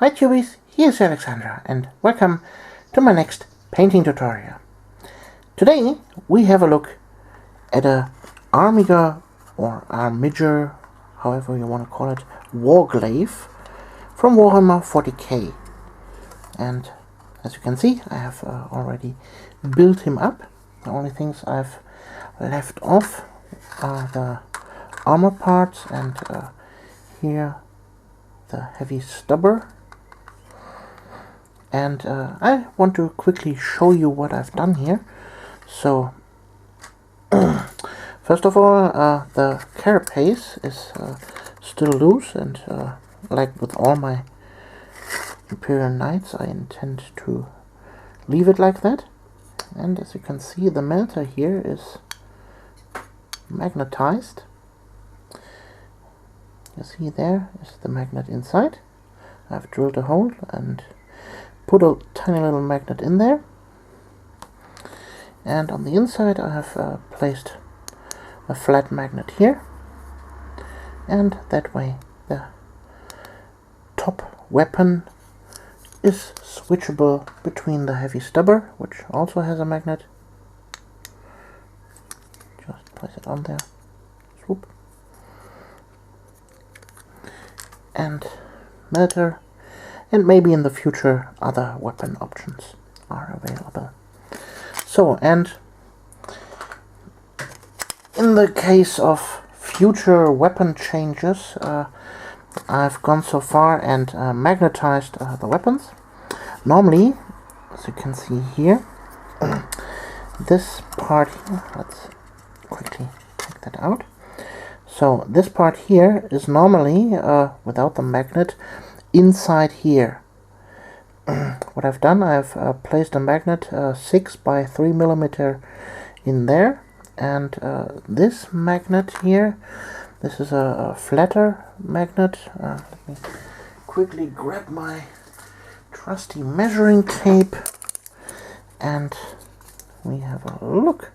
Hi Tubies, here's Alexandra and welcome to my next painting tutorial. Today we have a look at a Armiger or Armiger, however you want to call it, Warglave from Warhammer 40k. And as you can see, I have already built him up. The only things I've left off are the armor parts and here the heavy stubber. And I want to quickly show you what I've done here. So, first of all, the carapace is still loose, and like with all my Imperial Knights, I intend to leave it like that. And as you can see, the melter here is magnetized. You see there is the magnet inside. I've drilled a hole and put a tiny little magnet in there, and on the inside I have placed a flat magnet here, and that way the top weapon is switchable between the heavy stubber, which also has a magnet. Just place it on there, swoop, and melter. And maybe in the future other weapon options are available. So, and in the case of future weapon changes, I've gone so far and magnetized the weapons. Normally, as you can see here, this part here, let's quickly take that out. So this part here is normally, without the magnet, inside here. What I've done, I've placed a magnet 6 by 3 millimeter in there, and this magnet here, this is a flatter magnet. Let me quickly grab my trusty measuring tape, and we have a look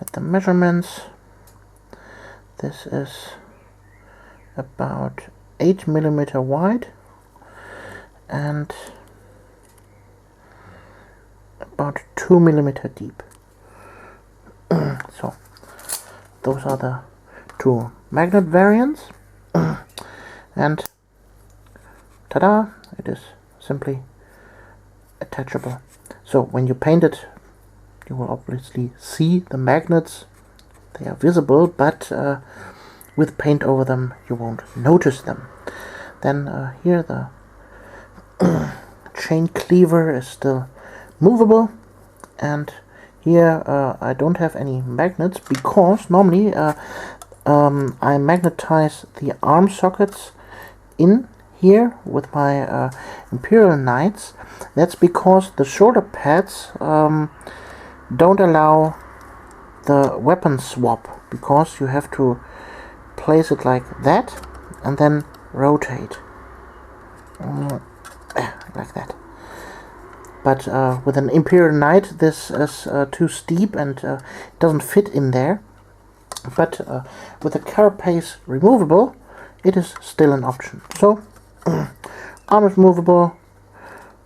at the measurements. This is about 8 millimeter wide and about 2 millimeter deep. So those are the two magnet variants, and ta-da, it is simply attachable. So when you paint it, you will obviously see the magnets. They are visible, but with paint over them you won't notice them. Then here the chain cleaver is still movable, and here I don't have any magnets because normally I magnetize the arm sockets in here with my Imperial Knights. That's because the shoulder pads don't allow the weapon swap, because you have to place it like that and then rotate. Like that. But with an Imperial Knight this is too steep and it doesn't fit in there. But with the carapace removable, it is still an option. So arm is movable,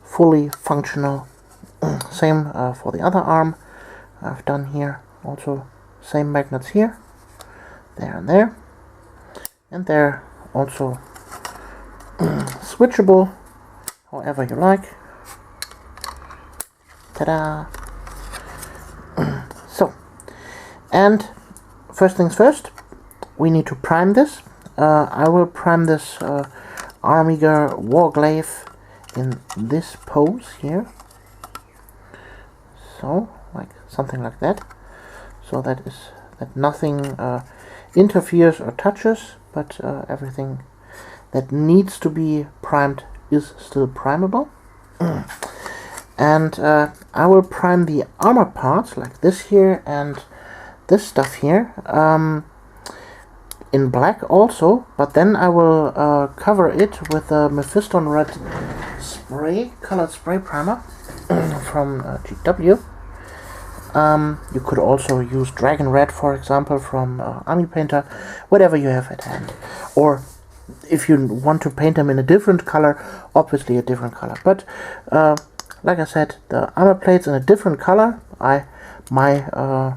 fully functional. Same for the other arm. I've done here also same magnets here, there and there, and they're also switchable however you like. Ta-da! So, and first things first, we need to prime this. I will prime this Armiger Warglave in this pose here. So, like something like that. So that nothing interferes or touches, but everything that needs to be primed is still primable. And I will prime the armor parts like this here and this stuff here in black also, but then I will cover it with a Mephiston red colored spray primer from GW. You could also use Dragon Red, for example, from Army Painter, whatever you have at hand. Or if you want to paint them in a different color, obviously a different color. But like I said, the armor plates in a different color. My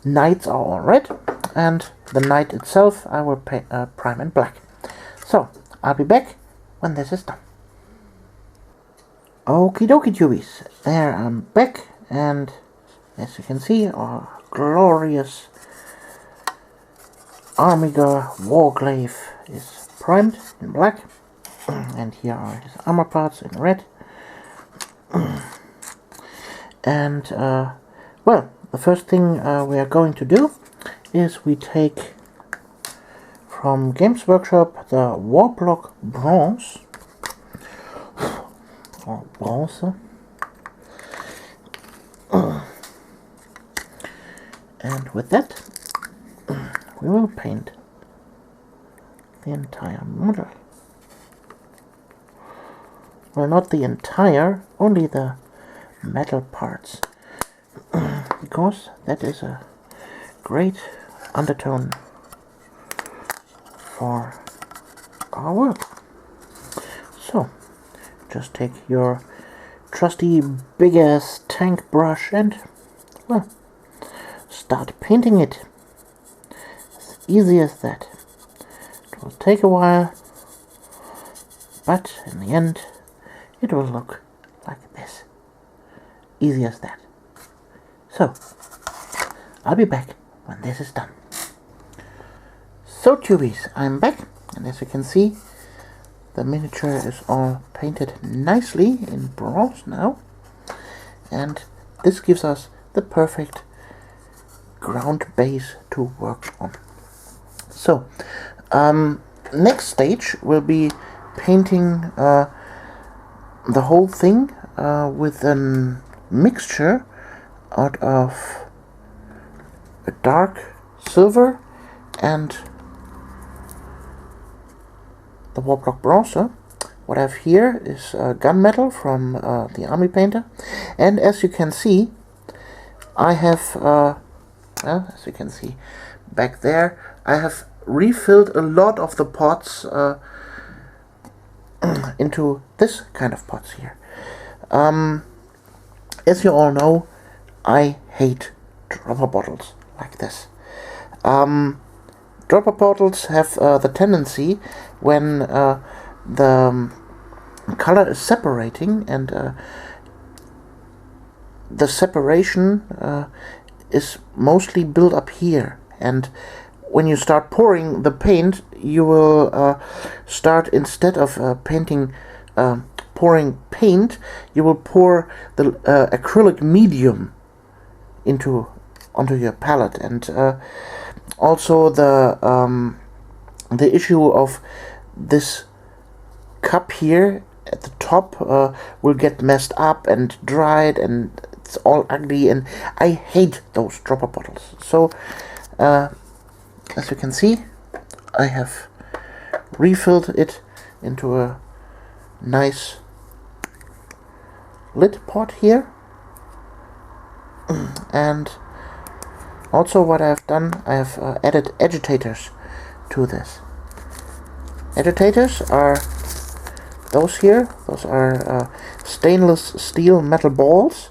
knights are all red, and the knight itself I will prime in black. So I'll be back when this is done. Okie dokie tubies, there I'm back, and as you can see, our glorious Armiger Warglave is primed in black, and here are his armor parts in red. And well, the first thing we are going to do is we take from Games Workshop the Warblock Bronze, or Bronze, and with that we will paint the entire model. Well, not the entire, only the metal parts, because that is a great undertone for our work. So just take your trusty big ass tank brush and, well, start painting it. As easy as that. It will take a while, but in the end it will look like this. Easy as that. So I'll be back when this is done. So tubies, I'm back, and as you can see, the miniature is all painted nicely in bronze now, and this gives us the perfect ground base to work on. So next stage will be painting the whole thing with a mixture out of a dark silver and the Warblock Bronze. What I have here is gunmetal from the Army Painter, and as you can see, I have, as you can see back there, I have refilled a lot of the pots into this kind of pots here. As you all know, I hate dropper bottles like this. Dropper bottles have the tendency, when the color is separating, and the separation is mostly built up here, and when you start pouring the paint, you will start, instead of pouring paint, you will pour the acrylic medium onto your palette, and also the issue of this cup here at the top will get messed up and dried, and it's all ugly, and I hate those dropper bottles. So as you can see, I have refilled it into a nice lid pot here, and also what I have done, I have added agitators to this. Agitators are those here. Those are stainless steel metal balls,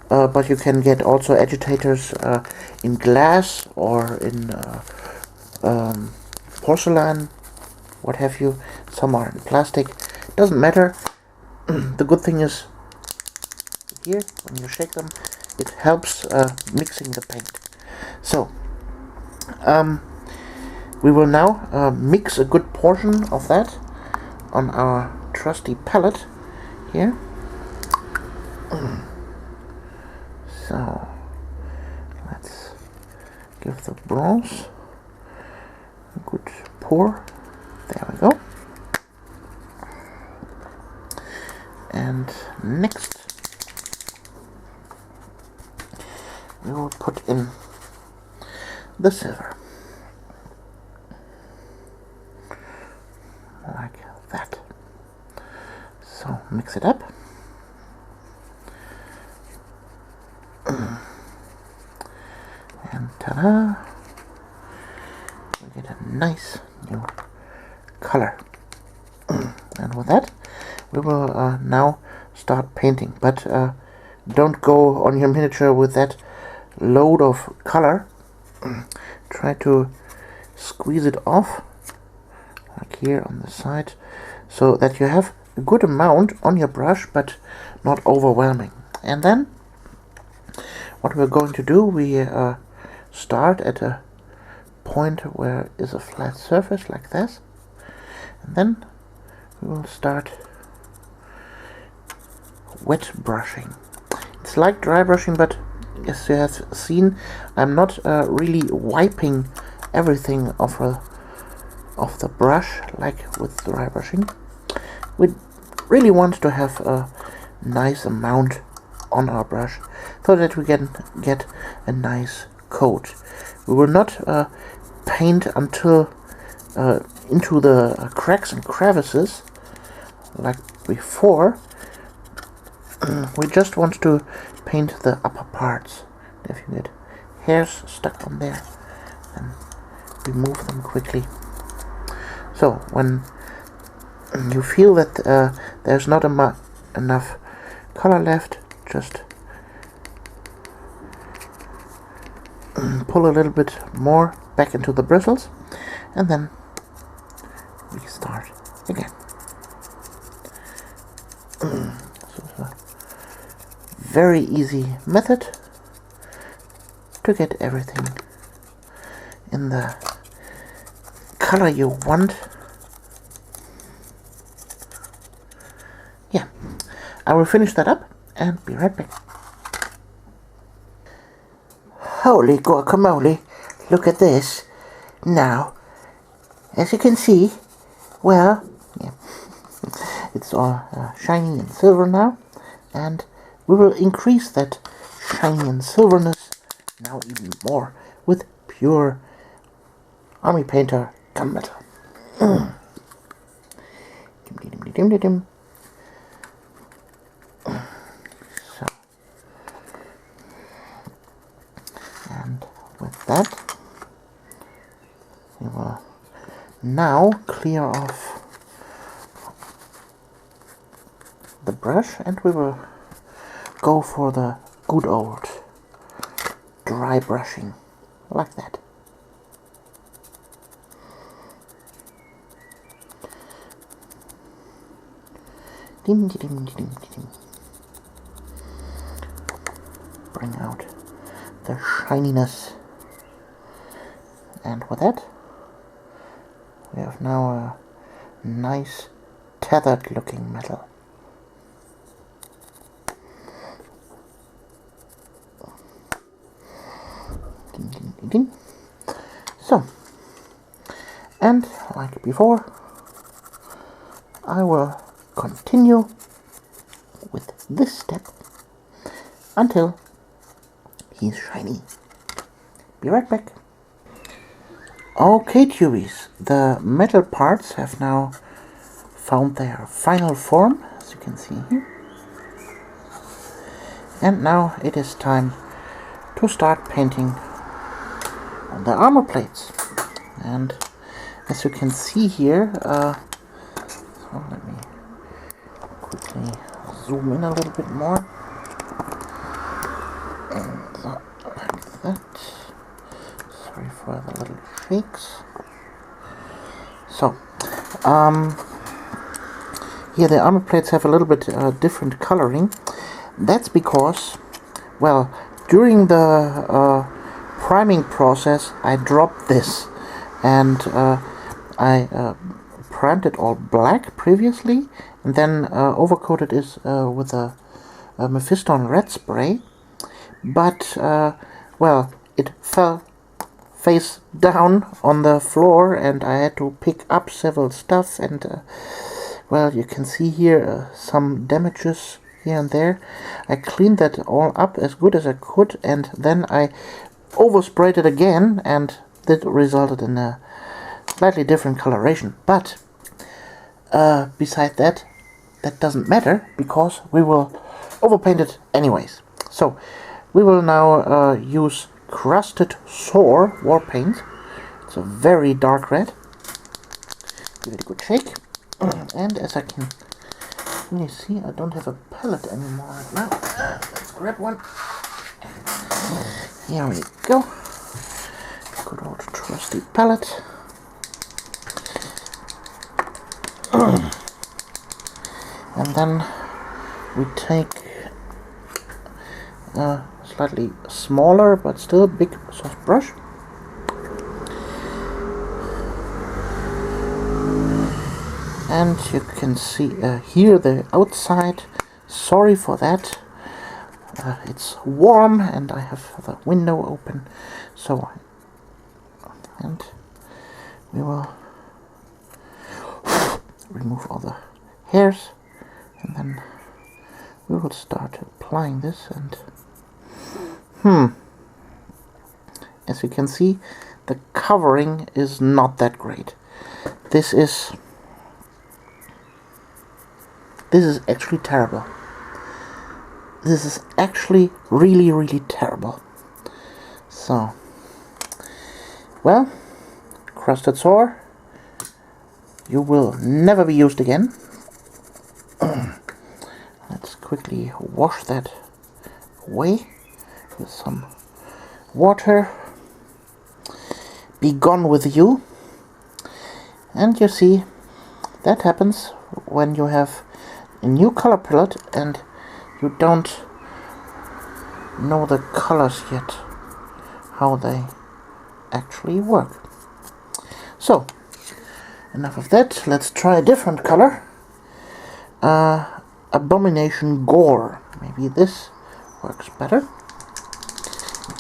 but you can get also agitators in glass or in porcelain, what have you. Some are in plastic. Doesn't matter. The good thing is here, when you shake them, it helps mixing the paint. So we will now mix a good portion of that on our trusty palette here. So let's give the bronze a good pour. There we go. And next we will put in the silver, like that. So mix it up. And ta-da! We get a nice new And with that, we will now start painting. But don't go on your miniature with that load of color. Try to squeeze it off, like here on the side, so that you have a good amount on your brush, but not overwhelming. And then, what we're going to do, we start at a point where is a flat surface like this, and then we will start wet brushing. It's like dry brushing, but as you have seen, I'm not really wiping everything off the brush like with dry brushing. We really want to have a nice amount on our brush so that we can get a nice coat. We will not paint until into the cracks and crevices like before. We just want to paint the upper parts. If you get hairs stuck on there, then remove them quickly. So when you feel that there's not enough color left, just pull a little bit more back into the bristles, and then we start again. So it's a very easy method to get everything in the color you want. Yeah, I will finish that up and be right back. Holy guacamole, look at this. Now, as you can see, well, yeah, it's all shiny and silver now, and we will increase that shiny and silverness now even more with pure Army Painter gunmetal. So, and with that, we will now clear off the brush, and we will go for the good old dry brushing, like that. Dim, dim, dim, dim. Bring out the shininess, and with that, we have now a nice tethered looking metal. So, and like before, I will continue with this step until he's shiny. Be right back. Okay, tubies, the metal parts have now found their final form, as you can see here. And now it is time to start painting on the armor plates. And as you can see here, so let me quickly zoom in a little bit more. And so, like that. Sorry for the little shakes. So, here the armor plates have a little bit different coloring. That's because, well, during the priming process I dropped this, and I primed it all black previously, and then overcoated it with a Mephiston red spray, but well, it fell face down on the floor and I had to pick up several stuff, and well, you can see here some damages here and there. I cleaned that all up as good as I could, and then I oversprayed it again, and that resulted in a slightly different coloration. But beside that, that doesn't matter, because we will overpaint it anyways. So we will now use Crusted Sore war paint. It's a very dark red. Give it a good shake, And as I can really see, I don't have a palette anymore right now. Let's grab one. Here we go. Good old trusty palette. And then we take a slightly smaller but still big soft brush. And you can see here the outside. Sorry for that. It's warm and I have the window open. So, and we will remove all the hairs, and then we will start applying this. And as you can see, the covering is not that great. This is actually terrible. This is actually really terrible. So, well, crusted sore, you will never be used again. Let's quickly wash that away with some water. Be gone with you. And you see, that happens when you have a new color palette and you don't know the colors yet, how they actually work. So, enough of that. Let's try a different color. Abomination Gore. Maybe this works better.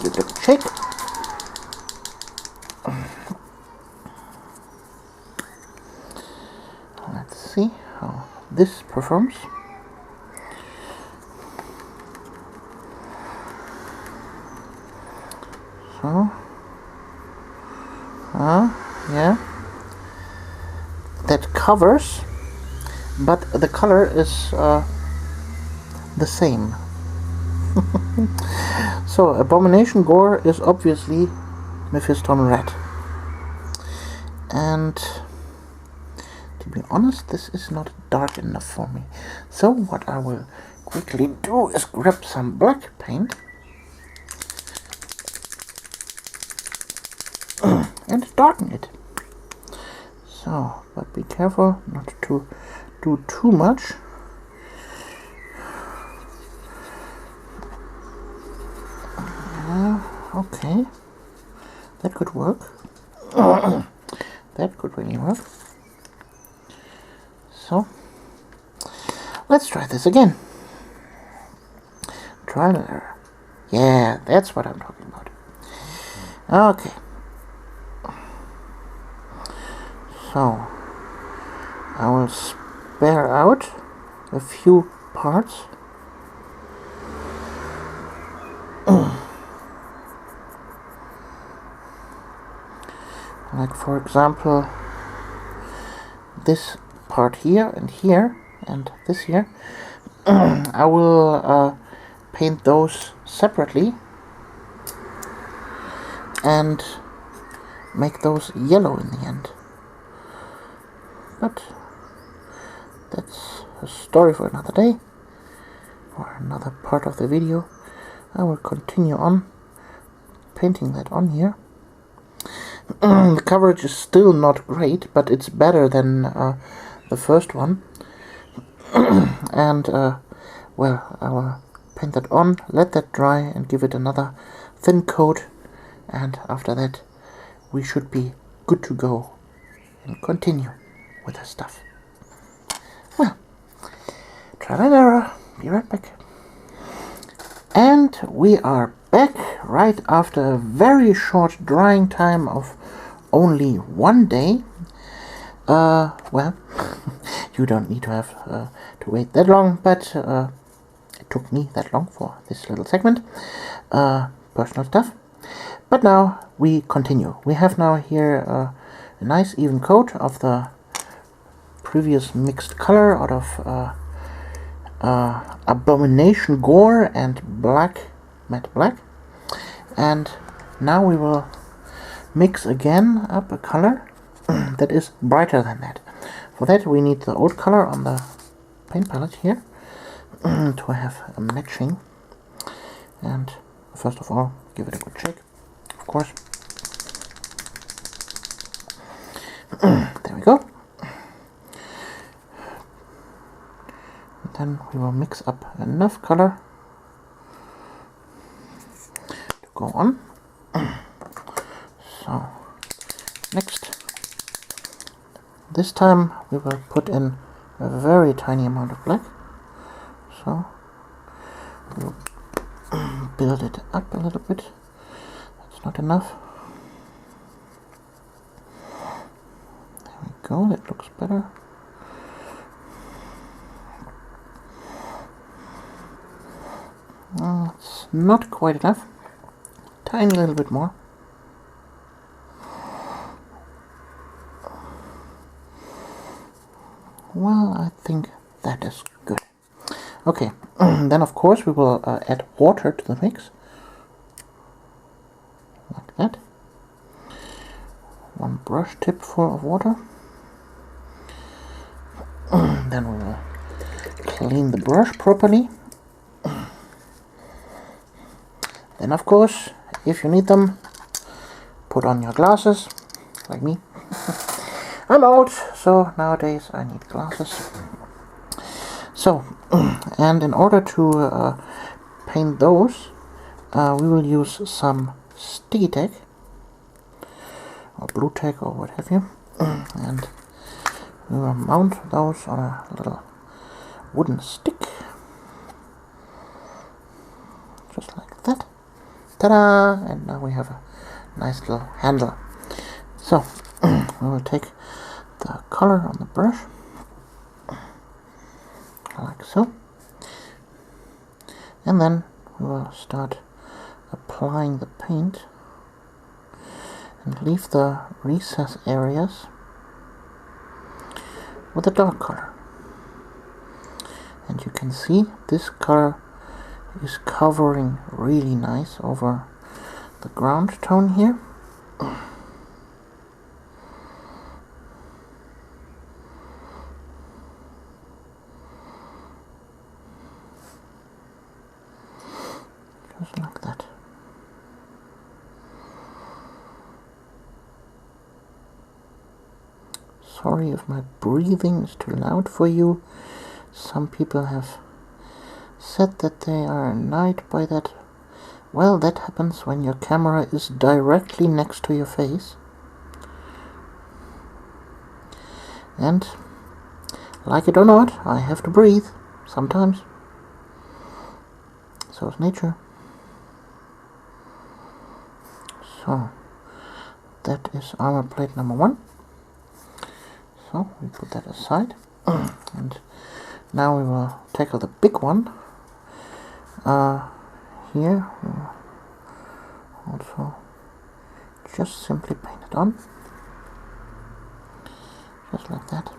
Give it a shake. Let's see how this performs. So, yeah, that covers, but the color is the same. So, Abomination Gore is obviously Mephiston Red. And to be honest, this is not dark enough for me. So what I will quickly do is grab some black paint and darken it. So, but be careful not to do too much. Okay, that could work. That could really work. So, let's try this again. Trial and error. Yeah, that's what I'm talking about. Okay. So, I will spare out a few parts. Like, for example, this part here and this here. I will paint those separately and make those yellow in the end. But that's a story for another day or another part of the video. I will continue on painting that on here. The coverage is still not great, but it's better than the first one. And well, I will paint that on, let that dry, and give it another thin coat, and after that we should be good to go and continue with the stuff. Well, trial and error. Be right back. And we are back right after a very short drying time of only 1 day. Well, you don't need to have to wait that long, but it took me that long for this little segment. Personal stuff. But now we continue. We have now here a nice even coat of the previous mixed color out of Abomination Gore and black, matte black. And now we will mix again up a color that is brighter than that. For that we need the old color on the paint palette here to have a matching. And first of all, give it a good shake, of course. There we go. And then we will mix up enough color to go on. So next, this time we will put in a very tiny amount of black. So we'll build it up a little bit. That's not enough. There we go, that looks better. It's not quite enough. Tiny little bit more. Well, I think that is good. Okay, then of course we will add water to the mix. Like that. One brush tip full of water. Then we will clean the brush properly. Then of course, if you need them, put on your glasses, like me. I'm old, so nowadays I need glasses. So, and in order to paint those, we will use some sticky tack, or blue tack, or what have you, and we will mount those on a little wooden stick, just like that. Ta-da! And now we have a nice little handle. So, we will take the color on the brush, like so, and then we will start applying the paint and leave the recess areas with a dark color. And you can see this color is covering really nice over the ground tone here. Just like that. Sorry if my breathing is too loud for you. Some people have said that they are annoyed by that. Well, that happens when your camera is directly next to your face. And, like it or not, I have to breathe sometimes. So is nature. So, that is armor plate number 1. So, we put that aside. And now we will tackle the big one. Here, we'll also just simply paint it on. Just like that.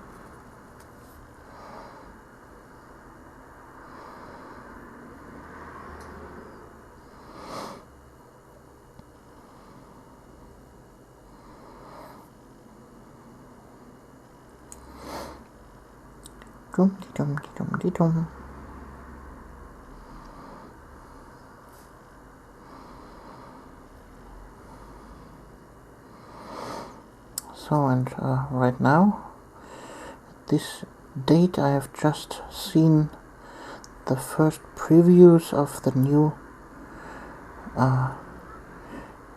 Dum-de-dum-de-dum-de-dum. So, and right now, at this date, I have just seen the first previews of the new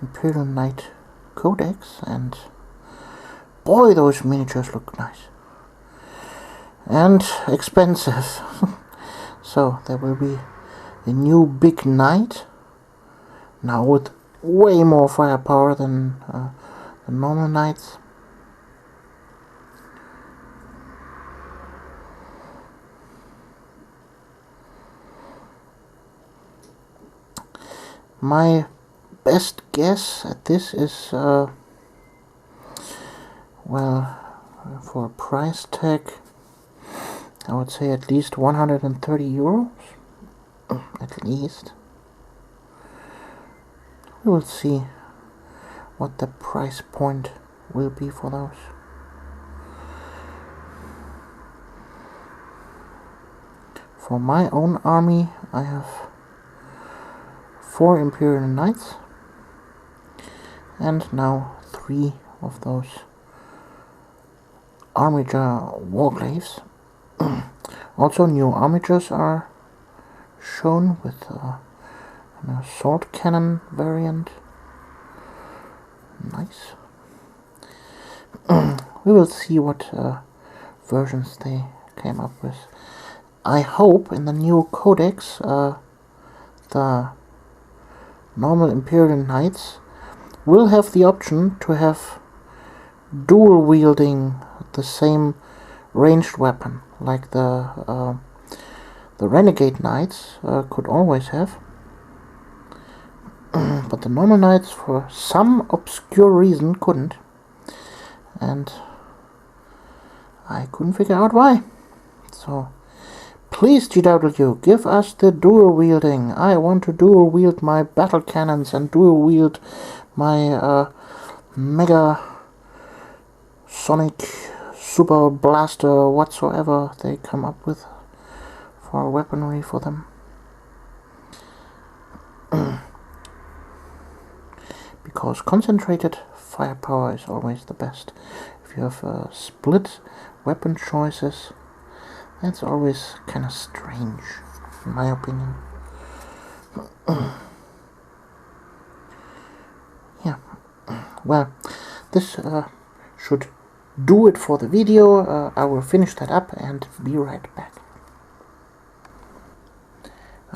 Imperial Knight Codex, and boy, those miniatures look nice. And expensive. So, there will be a new big knight, now with way more firepower than the normal knights. My best guess at this is, well, for a price tag, I would say at least 130 euros, at least. We will see what the price point will be for those. For my own army, I have 4 Imperial Knights and now 3 of those Armiger Warglaves. Also, new Armigers are shown with an assault cannon variant. Nice. We will see what versions they came up with. I hope in the new codex the normal Imperial Knights will have the option to have dual wielding the same ranged weapon, like the Renegade Knights could always have. But the normal Knights, for some obscure reason, couldn't. And I couldn't figure out why. So, please, GW, give us the dual wielding. I want to dual wield my battle cannons and dual wield my mega sonic super blaster whatsoever they come up with for weaponry for them. Because concentrated firepower is always the best. If you have split weapon choices, that's always kind of strange, in my opinion. Yeah, well, this should do it for the video. I will finish that up and be right back.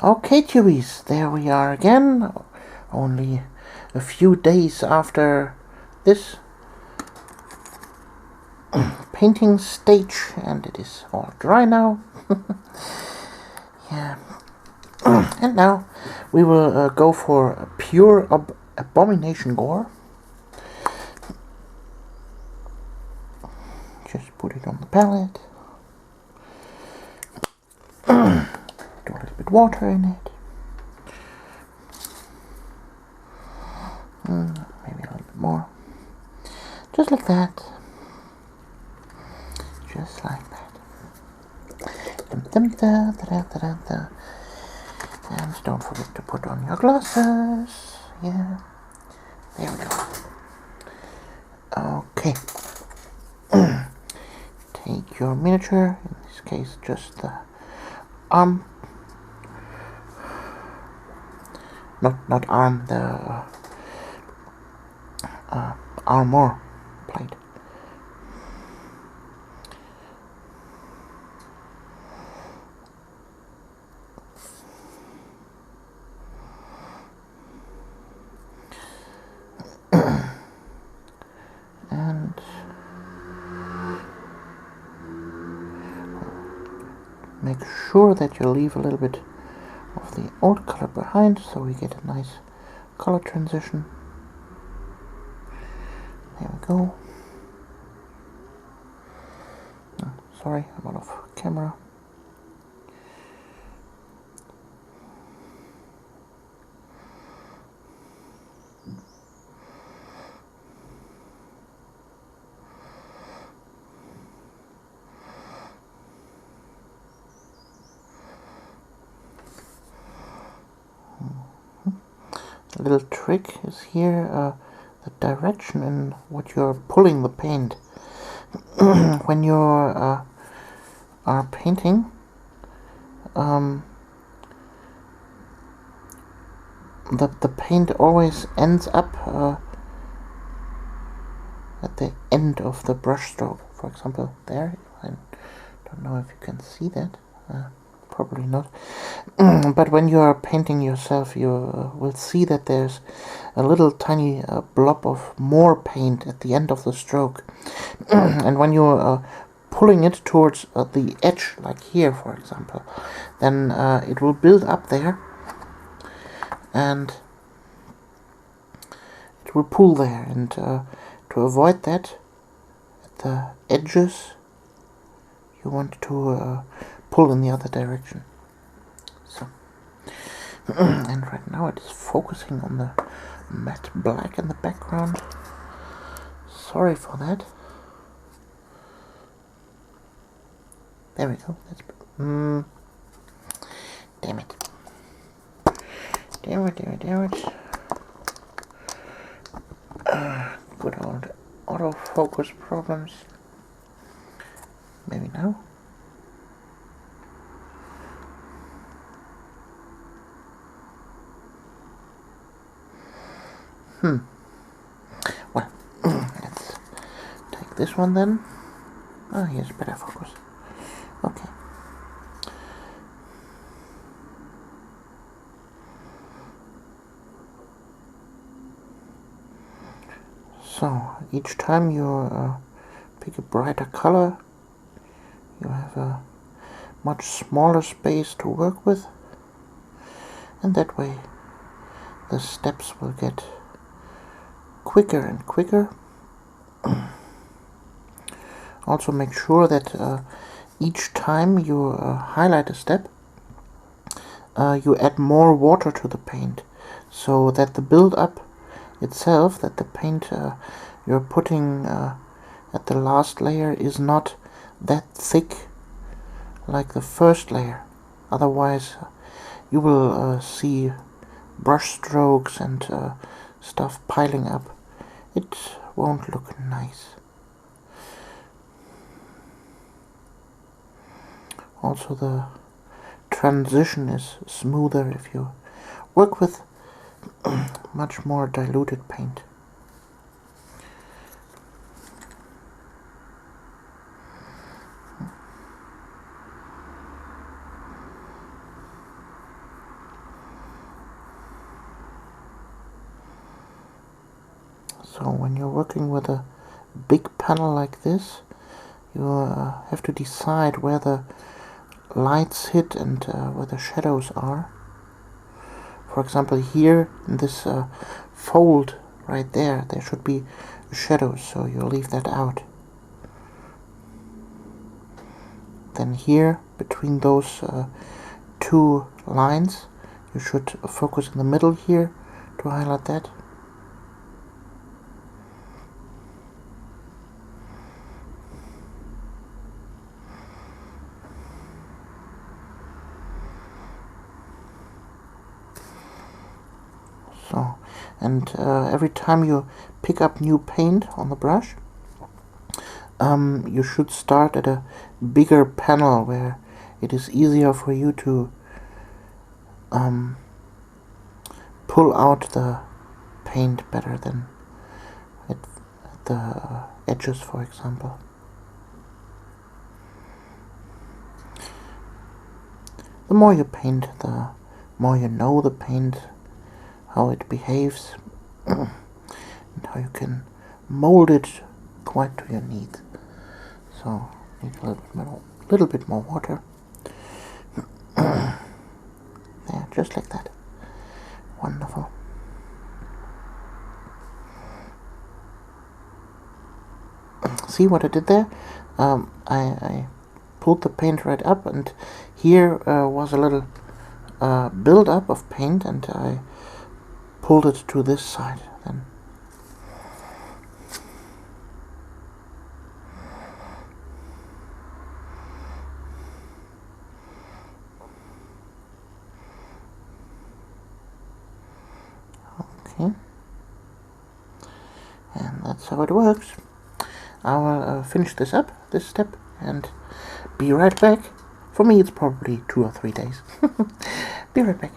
Okay, tubies, there we are again. Only a few days after this painting stage, and it is all dry now. Yeah. And now we will go for a pure abomination gore. Just put it on the palette. Do a little bit water in it. Maybe a little bit more. Just like that. Just like that. And don't forget to put on your glasses. Yeah. There we go. Okay. Take your miniature, in this case just the arm. Not arm, the armor plate. And make sure that you leave a little bit of the old color behind, so we get a nice color transition. There we go. Oh, sorry, I'm out of camera. A little trick is here, the direction in what you're pulling the paint. When you are painting, the paint always ends up at the end of the brush stroke. For example, there. I don't know if you can see that. Probably not. But when you are painting yourself, you will see that there's a little tiny blob of more paint at the end of the stroke. And when you're pulling it towards the edge, like here, for example, then it will build up there, and it will pull there. And to avoid that, at the edges, you want to pull in the other direction. So, and right now it is focusing on the matte black in the background. Sorry for that. There we go. That's Damn it. Damn it. Good old autofocus problems. Maybe now. Well, let's take this one then. Oh, here's better focus. Okay. So, each time you pick a brighter color, you have a much smaller space to work with, and that way the steps will get quicker and quicker. Also make sure that each time you highlight a step, you add more water to the paint, so that the build-up itself, that the paint you're putting at the last layer is not that thick like the first layer. Otherwise you will see brush strokes and stuff piling up. It won't look nice. Also, the transition is smoother if you work with much more diluted paint. So when you're working with a big panel like this, you have to decide where the lights hit and where the shadows are. For example, here in this fold right there, there should be shadows, so you leave that out. Then here, between those two lines, you should focus in the middle here to highlight that. So, and every time you pick up new paint on the brush, you should start at a bigger panel where it is easier for you to pull out the paint better than at the edges, for example. The more you paint, the more you know the paint, how it behaves, and how you can mold it quite to your needs. So, need a little bit more water. There, just like that. Wonderful. See what I did there? I pulled the paint right up, and here was a little build up of paint, and I pulled it to this side then. Okay, and that's how it works. I will finish this up, this step, and be right back. For me it's probably 2 or 3 days. Be right back.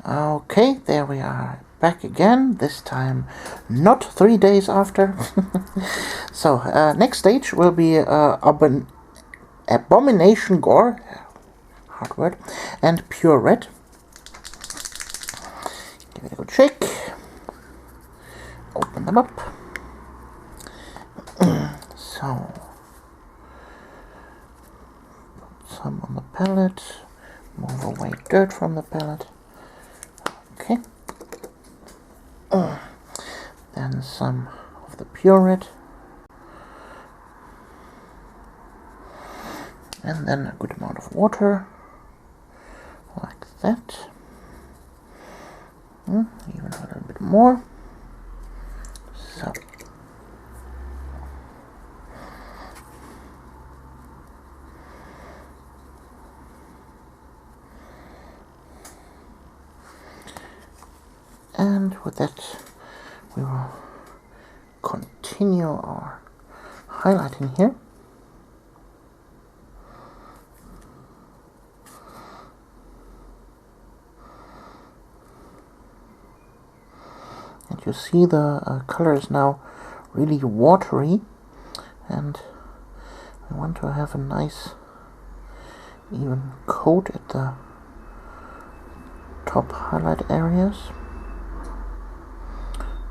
Okay, there we are, back again, this time not 3 days after. So, next stage will be Abomination Gore, hard word, and Pure Red. Give it a good shake. Open them up. So, put some on the palette, move away dirt from the palette. Okay. Then some of the Pure Red. And then a good amount of water, like that. Even a little bit more. So. And with that, we will continue our highlighting here. And you see the color is now really watery, and we want to have a nice even coat at the top highlight areas.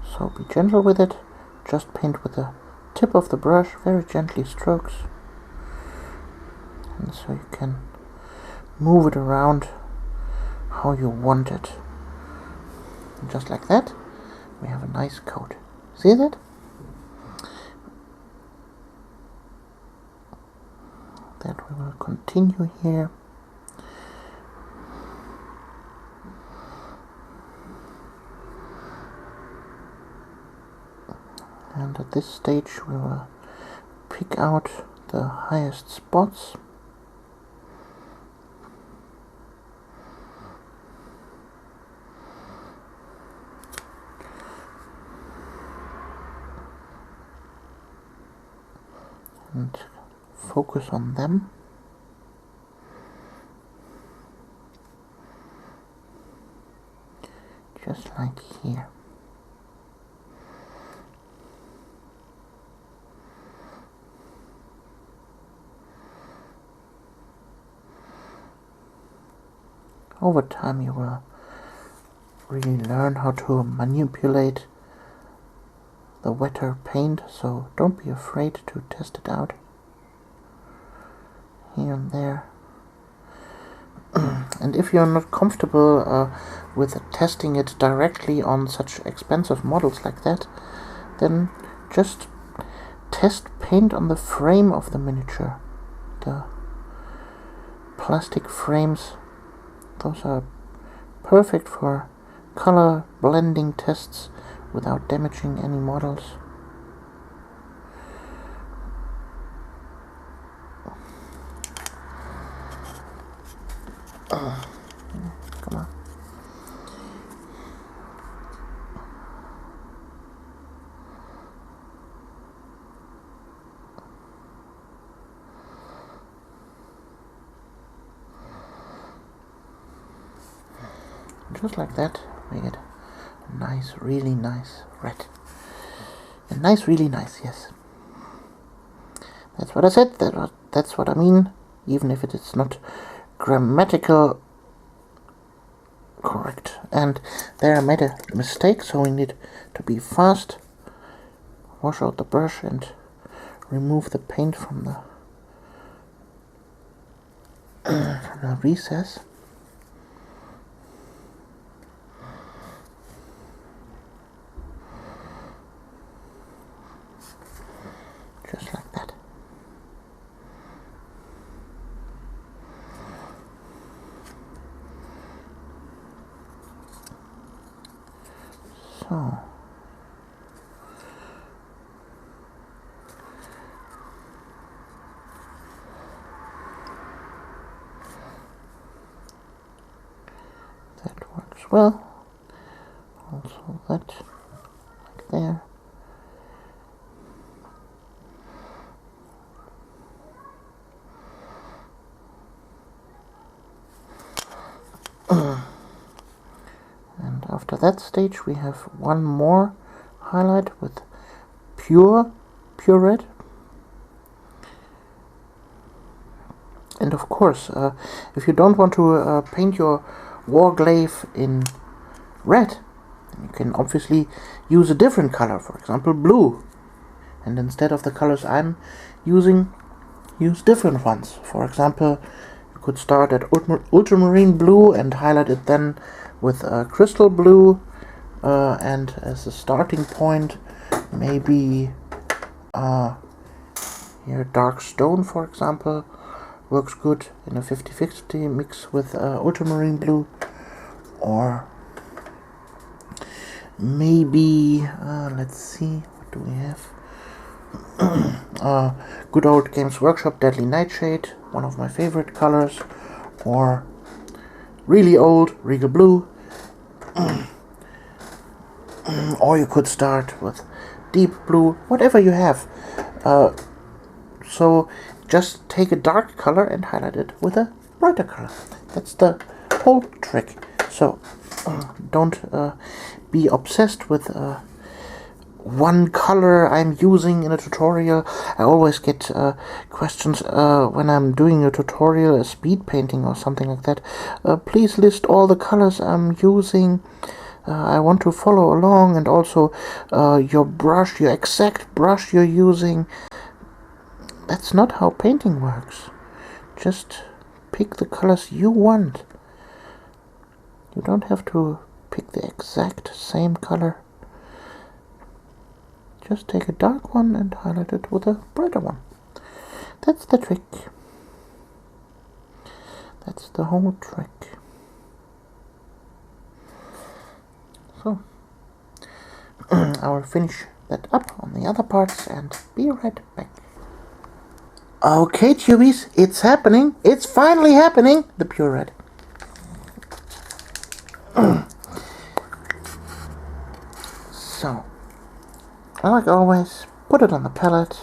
So be gentle with it, just paint with the tip of the brush, very gently strokes, and so you can move it around how you want it. And just like that, we have a nice coat. See that? That we will continue here. And at this stage we will pick out the highest spots. And focus on them. Just like here. Over time you will really learn how to manipulate the wetter paint, so don't be afraid to test it out here and there. And if you're not comfortable with testing it directly on such expensive models like that, then just test paint on the frame of the miniature. The plastic frames, those are perfect for color blending tests without damaging any models. Come on. Just like that, we get a nice, really nice red. A nice, really nice, yes. That's what I said, that's what I mean, even if it is not grammatical correct. And there I made a mistake, so we need to be fast. Wash out the brush and remove the paint from the recess. Just like that. So that works well. Also that, like there. And after that stage we have one more highlight with pure red. And of course, if you don't want to paint your Warglave in red, you can obviously use a different color, for example blue. And instead of the colors I'm using, use different ones. For example, you could start at ultramarine blue and highlight it then with crystal blue, and as a starting point maybe here dark stone, for example, works good in a 50-50 mix with ultramarine blue. Or maybe let's see, what do we have? Good old Games Workshop Deadly Nightshade, one of my favorite colors. Or really old Regal Blue. or you could start with deep blue, whatever you have. So just take a dark color and highlight it with a brighter color. That's the whole trick. So don't be obsessed with one color I'm using in a tutorial. I always get questions when I'm doing a tutorial, a speed painting or something like that. Please list all the colors I'm using. I want to follow along, and also your brush, your exact brush you're using. That's not how painting works. Just pick the colors you want. You don't have to pick the exact same color. Just take a dark one and highlight it with a brighter one. That's the trick. That's the whole trick. So, I will finish that up on the other parts and be right back. Okay, tubies, it's happening. It's finally happening. The pure red. So, like always, put it on the palette.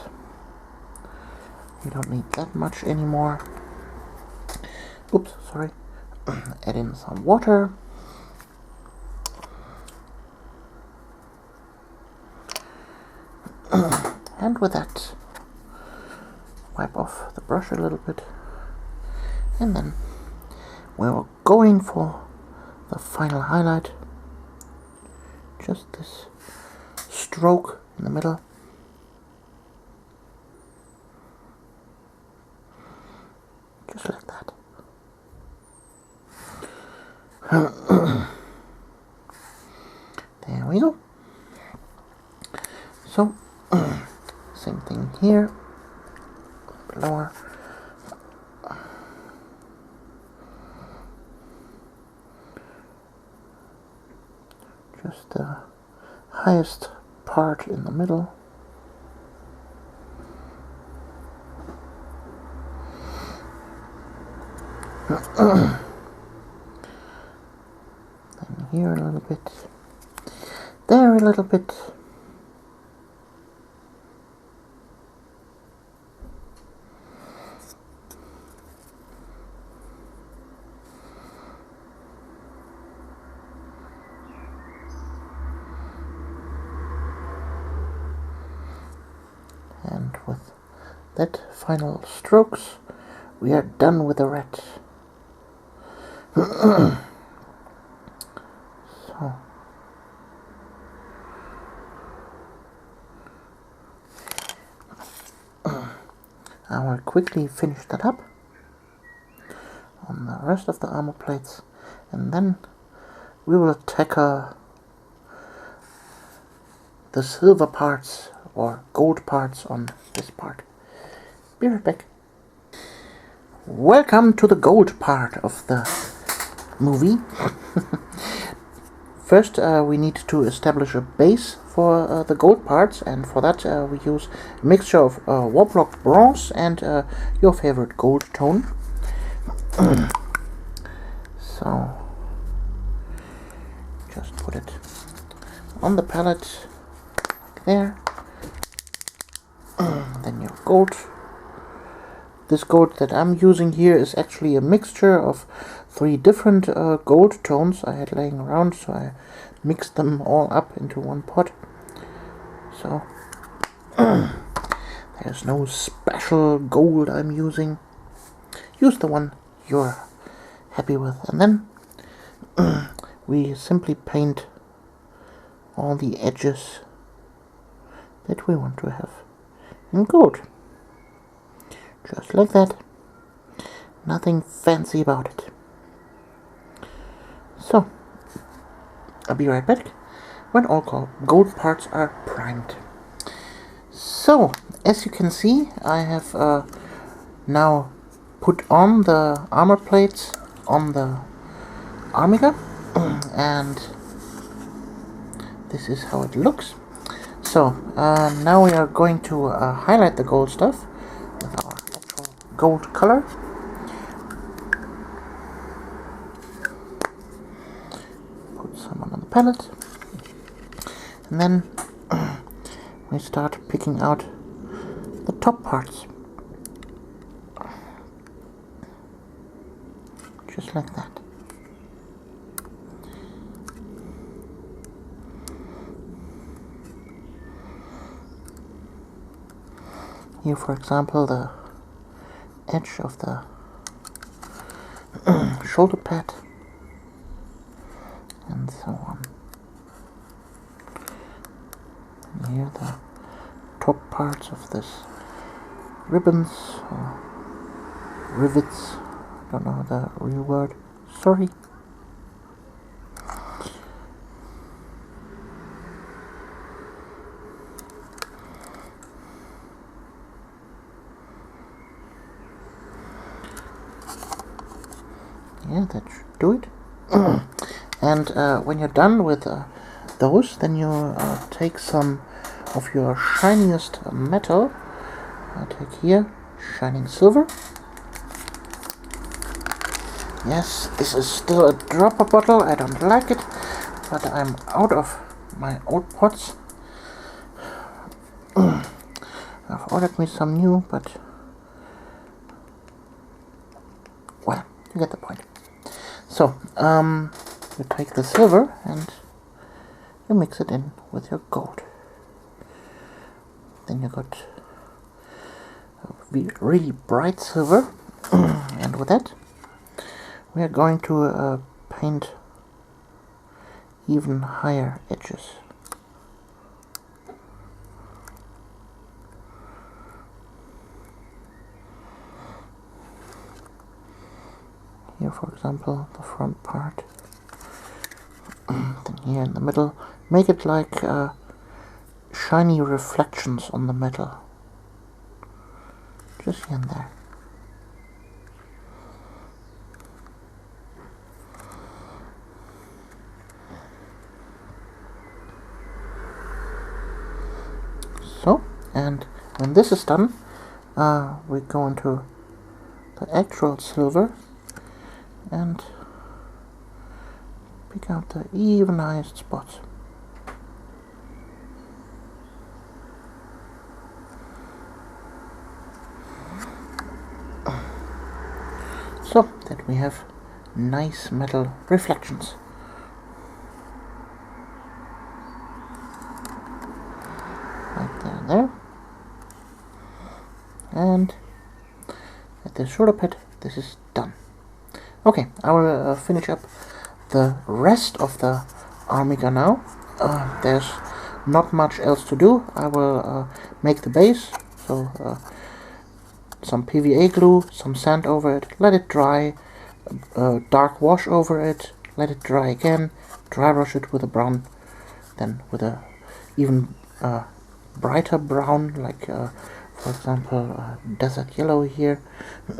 We don't need that much anymore. Oops, sorry. Add in some water. And with that, wipe off the brush a little bit. And then we're going for the final highlight. Just this stroke in the middle. Just like that. There we go. So, same thing here. Lower. Just the highest part in the middle. Then here a little bit. There a little bit. And with that final strokes, we are done with the red. So, I will quickly finish that up on the rest of the armor plates, and then we will tackle the silver parts or gold parts on this part. Be right back. Welcome to the gold part of the movie. First we need to establish a base for the gold parts, and for that we use a mixture of Warblock bronze and your favorite gold tone. So just put it on the palette like there. Then your gold. This gold that I'm using here is actually a mixture of 3 different gold tones I had laying around, so I mixed them all up into one pot. So there's no special gold I'm using. Use the one you're happy with, and then we simply paint all the edges that we want to have in gold. Just like that. Nothing fancy about it. So, I'll be right back when all gold parts are primed. So, as you can see, I have now put on the armor plates on the Armiger, and this is how it looks. So, now we are going to highlight the gold stuff with our actual gold color. Put some on the palette. And then we start picking out the top parts. Just like that. Here, for example, the edge of the shoulder pad, and so on. And here the top parts of this ribbons or rivets. I don't know the real word. Sorry. Yeah, that should do it. And when you're done with those, then you take some of your shiniest metal. I take here shining silver. Yes, this is still a dropper bottle. I don't like it, but I'm out of my old pots. I've ordered me some new, but well, you get the point. So, you take the silver and you mix it in with your gold. Then you got a really bright silver, and with that we are going to paint even higher edges. Here, for example, the front part. Then here in the middle, make it like shiny reflections on the metal. Just here and there. So, and when this is done, we go into the actual silver and pick out the evenized spots. So that we have nice metal reflections. There, and at the shoulder pad this is done. Okay, I will finish up the rest of the Armiger now. There's not much else to do. I will make the base, so some PVA glue, some sand over it, let it dry, dark wash over it, let it dry again, dry brush it with a brown, then with a even brighter brown, like for example desert yellow here,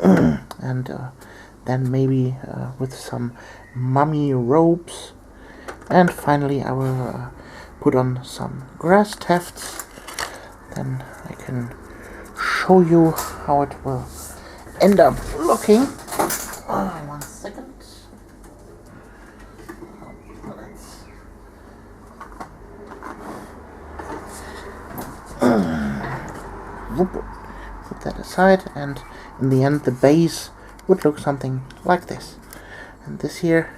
and then maybe with some mummy robes, and finally I will put on some grass tufts. Then I can show you how it will end up looking. 1 second. Put that aside, and in the end the base would look something like this. And this here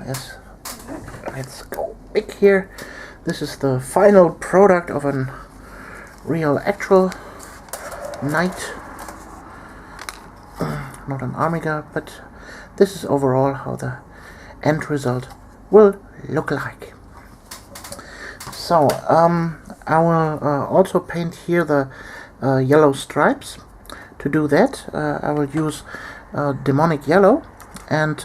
is, let's go big here, this is the final product of an real actual knight, not an Armiger, but this is overall how the end result will look like. So I will also paint here the yellow stripes. To do that, I will use demonic yellow, and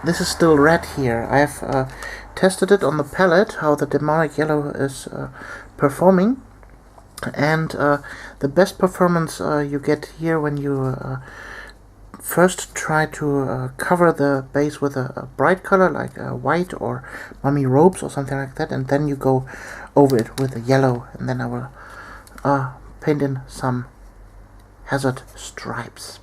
this is still red here. I've tested it on the palette how the demonic yellow is performing, and the best performance you get here when you first try to cover the base with a bright color like white or mummy robes or something like that, and then you go over it with a yellow, and then I will paint in some hazard stripes.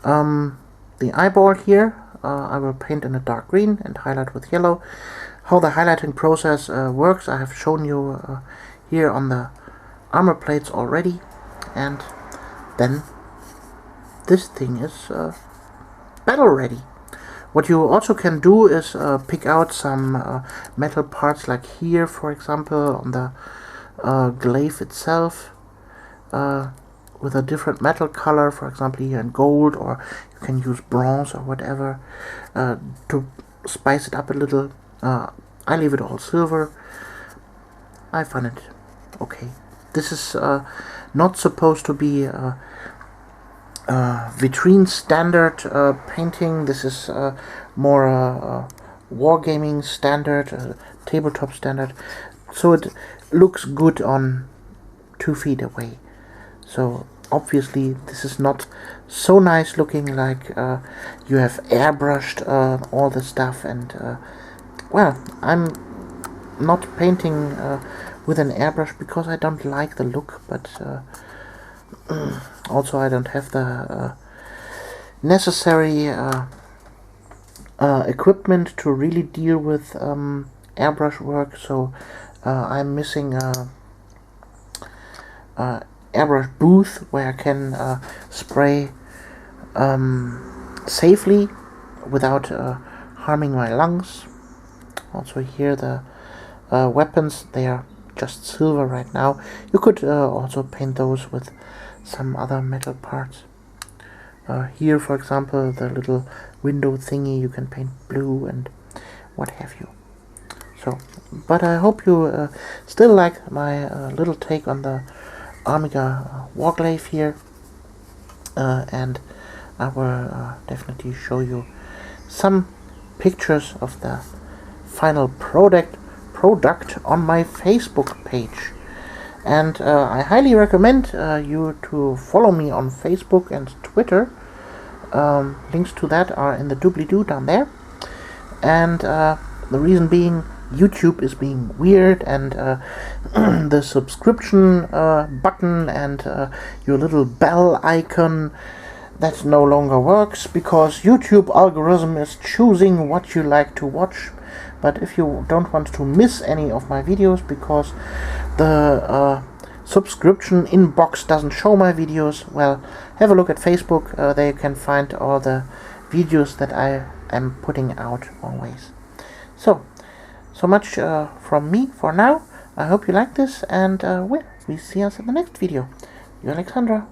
The eyeball here, I will paint in a dark green and highlight with yellow. How the highlighting process works, I have shown you here on the armor plates already, and then this thing is battle ready. What you also can do is pick out some metal parts, like here for example on the glaive itself, with a different metal color, for example here in gold, or you can use bronze or whatever to spice it up a little. I leave it all silver. I find it okay. This is not supposed to be vitrine standard painting. This is more wargaming standard, tabletop standard, so it looks good on 2 feet away. So obviously this is not so nice looking, like you have airbrushed all the stuff, and well, I'm not painting with an airbrush because I don't like the look, but also I don't have the necessary equipment to really deal with airbrush work, so I'm missing airbrush booth where I can spray safely without harming my lungs. Also here the weapons, they are just silver right now. You could also paint those with some other metal parts. Here for example the little window thingy you can paint blue and what have you. So, but I hope you still like my little take on the Armiger Warglave here, and I will definitely show you some pictures of the final product on my Facebook page. And I highly recommend you to follow me on Facebook and Twitter. Links to that are in the doobly-doo down there. And the reason being, YouTube is being weird, and the subscription button and your little bell icon, that no longer works, because YouTube algorithm is choosing what you like to watch. But if you don't want to miss any of my videos because the subscription inbox doesn't show my videos, well, have a look at Facebook. There you can find all the videos that I am putting out always. So much from me for now. I hope you like this, and we see us in the next video. Your Alexandra.